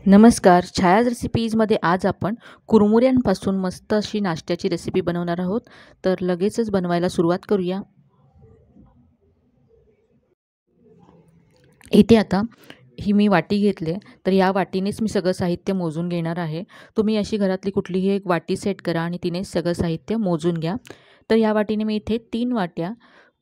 नमस्कार. छायाज रेसिपीजमध्ये आज आपण कुरमुऱ्यांपासून मस्त अशी नाश्त्याची रेसिपी बनवणार आहोत. तर लगेचच बनवायला सुरुवात करूया. इथे आता ही मी वाटी घेतली, तर या वाटीनेच मी सगळं साहित्य मोजून घेणार आहे. तुम्ही अशी घरातली कुठलीही एक वाटी सेट करा आणि तिने सगळं साहित्य मोजून घ्या. तर या वाटीने मी इथे 3 वाट्या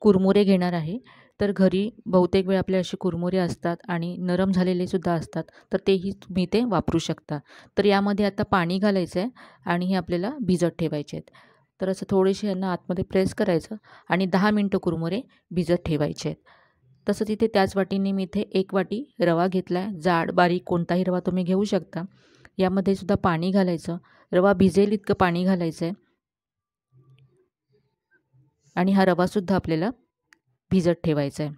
कुरमुरे घेणार आहे. तर घरी बहुतेक वेळ आपले असे कुरमुरे असतात आणि नरम झालेले सुद्धा असतात, तर तेही तुम्ही ते वापरू शकता. तर यामध्ये आता पाणी घालायचं आहे आणि हे आपल्याला भिजत ठेवायचे आहेत. तर असं थोडेसे यांना आतमध्ये प्रेस करायचं आणि 10 मिनटं कुरमुरे भिजत ठेवायचे आहेत. तसंच इथे त्याच वाटीने मी इथे 1 वाटी रवा घेतला आहे. जाड, बारीक कोणताही रवा तुम्ही घेऊ शकता. यामध्ये सुद्धा पाणी घालायचं. रवा भिजेल इतकं पाणी घालायचं आहे आणि हा रवासुद्धा आपल्याला भिजत ठेवायचा आहे.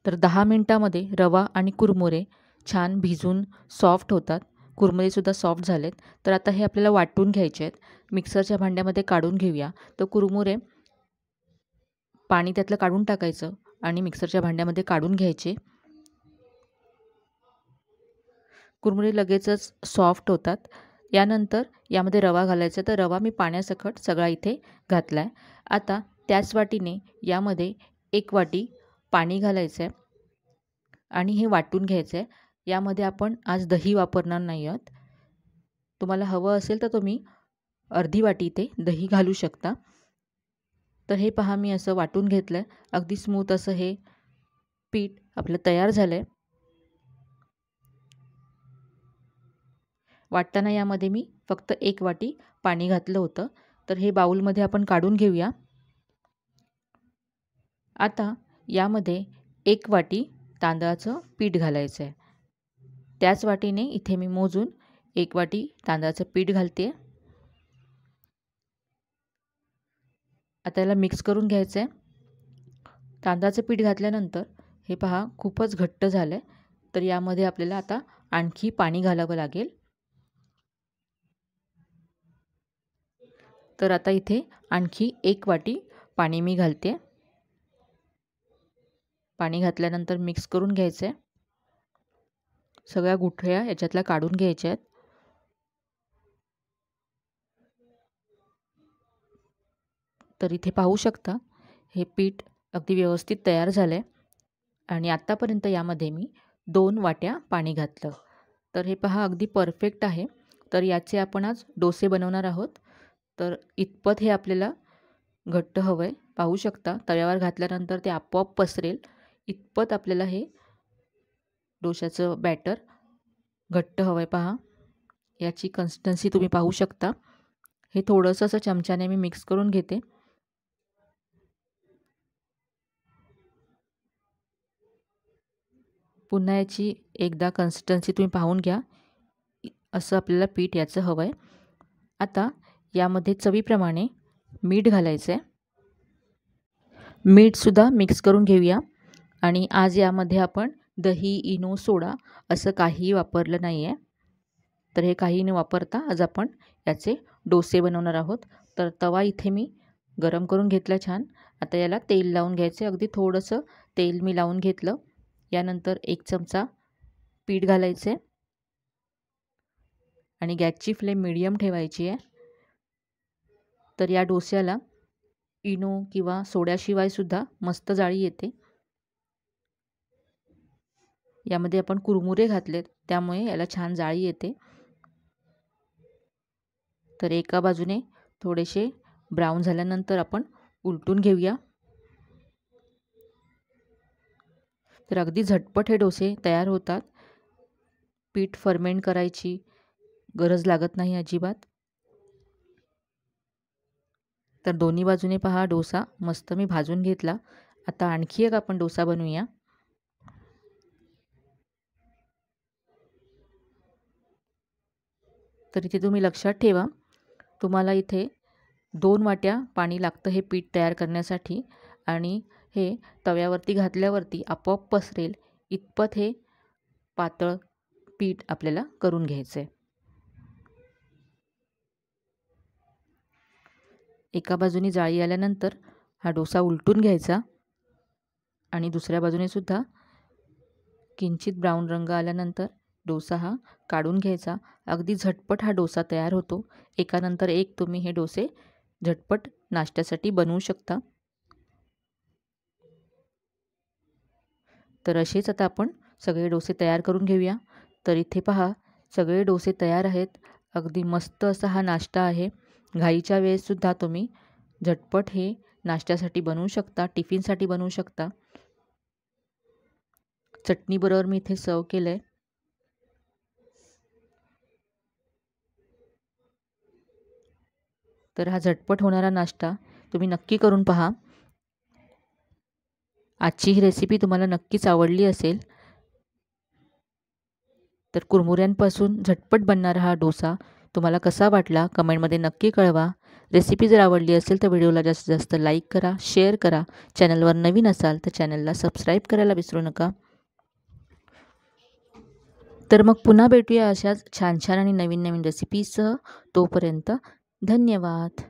तर 10 मिनटामध्ये रवा आणि कुरमुरे छान भिजून सॉफ्ट होतात. कुरमुरेसुद्धा सॉफ्ट झालेत. तर आता हे आपल्याला वाटून घ्यायचे आहेत. मिक्सरच्या भांड्यामध्ये काढून घेऊया. तर कुरमुरे पाणी त्यातलं काढून टाकायचं आणि मिक्सरच्या भांड्यामध्ये काढून घ्यायचे. कुरमुरे लगेचच सॉफ्ट होतात. यानंतर यामध्ये रवा घालायचा. तर रवा मी पाण्यासकट सगळा इथे घातला आहे. आता त्याच वाटीने यामध्ये 1 वाटी पाणी घालायचं आहे आणि हे वाटून घ्यायचं आहे. यामध्ये आपण आज दही वापरणार नाही आहोत. तुम्हाला हवं असेल तर तुम्ही अर्धी वाटी इथे दही घालू शकता. तर हे पहा मी असं वाटून घेतलं आहे. अगदी स्मूथ असं हे पीठ आपलं तयार झालं आहे. वाटताना यामध्ये मी फक्त 1 वाटी पाणी घातलं होतं. तर हे बाउलमध्ये आपण काढून घेऊया. आता यामध्ये 1 वाटी तांदळाचं पीठ घालायचं आहे. त्याच वाटीने इथे मी मोजून 1 वाटी तांदळाचं पीठ घालते. आता याला मिक्स करून घ्यायचं आहे. तांदळाचं पीठ घातल्यानंतर हे पहा खूपच घट्ट झालं आहे. तर यामध्ये आपल्याला आता आणखी पाणी घालावं लागेल. तर आता इथे आणखी 1 वाटी पाणी मी घालते. पाणी घातल्यानंतर मिक्स करून घ्यायचं आहे. सगळ्या गुठळ्या याच्यातल्या काढून घ्यायच्या आहेत. तर इथे पाहू शकता हे पीठ अगदी व्यवस्थित तयार झालं आहे आणि आत्तापर्यंत यामध्ये मी 2 वाट्या पाणी घातलं. तर हे पहा अगदी परफेक्ट आहे. तर याचे आपण आज डोसे बनवणार आहोत. तर इतपत हे आपल्याला घट्ट हवं आहे. पाहू शकता तव्यावर घातल्यानंतर ते आपोआप पसरेल इतपत आपल्याला हे डोशाचं बॅटर घट्ट हवं आहे. पहा याची कन्सिस्टन्सी तुम्ही पाहू शकता. हे थोडंसं असं चमच्याने मी मिक्स करून घेते. पुन्हा याची एकदा कन्सिस्टन्सी तुम्ही पाहून घ्या. असं आपल्याला पीठ याचं हवं आहे. आता यामध्ये चवीप्रमाणे मीठ घालायचं आहे. मीठसुद्धा मिक्स करून घेऊया आणि आज यामध्ये आपण दही, इनो, सोडा असं काहीही वापरलं नाही आहे. तर हे काही न वापरता आज आपण याचे डोसे बनवणार आहोत. तर तवा इथे मी गरम करून घेतला छान. आता याला तेल लावून घ्यायचे. अगदी थोडंसं तेल मी लावून घेतलं. यानंतर 1 चमचा पीठ घालायचे आणि गॅसची फ्लेम मीडियम ठेवायची आहे. तर या डोस्याला इनो किंवा सोड्याशिवाय सुद्धा मस्त जाळी येते. यामध्ये आपण कुरमुरे घातलेत त्यामुळे याला छान जाळी येते. तर एका बाजूने थोडेसे ब्राऊन झाल्यानंतर आपण उलटून घेऊया. तर अगदी झटपट हे डोसे तयार होतात. पीठ फर्मेंट करायची गरज लागत नाही अजिबात. तर दोन्ही बाजूने पहा डोसा मस्त मी भाजून घेतला. आता आणखी एक आपण डोसा बनवूया. तर इथे तुम्ही लक्षात ठेवा तुम्हाला इथे 2 वाट्या पाणी लागतं हे पीठ तयार करण्यासाठी आणि हे तव्यावरती घातल्यावरती आपोआप पसरेल इतपत हे पातळ पीठ आपल्याला करून घ्यायचं आहे. एका बाजूनी जाळी आल्यानंतर हा डोसा उलटून घ्यायचा. आणि दुसऱ्या बाजूने सुद्धा किंचित ब्राऊन रंग आल्यानंतर डोसा हा काढून घ्यायचा. अगदी झटपट हा डोसा तयार होतो. एकानंतर एक तुम्ही हे डोसे झटपट नाश्त्यासाठी बनवू शकता. तर असेच आता आपण सगळे डोसे तयार करून घेऊया. तर इथे पहा सगळे डोसे तयार आहेत. अगदी मस्त असा हा नाश्ता आहे. घाईच्या वेळेससुद्धा तुम्ही झटपट हे नाश्त्यासाठी बनवू शकता, टिफिनसाठी बनवू शकता. चटणीबरोबर मी इथे सर्व केलं आहे. तर हा झटपट होणारा नाश्ता तुम्ही नक्की करून पहा. आजची ही रेसिपी तुम्हाला नक्कीच आवडली असेल. तर कुरमुऱ्यांपासून झटपट बनणारा हा डोसा तुम्हाला कसा वाटला कमेंटमध्ये नक्की कळवा. रेसिपी जर आवडली असेल तर व्हिडिओला जास्तीत जास्त लाईक करा, शेअर करा. चॅनलवर नवीन असाल तर चॅनलला सबस्क्राईब करायला विसरू नका. तर मग पुन्हा भेटूया अशाच छान छान आणि नवीन नवीन रेसिपीसह. तोपर्यंत धन्यवाद.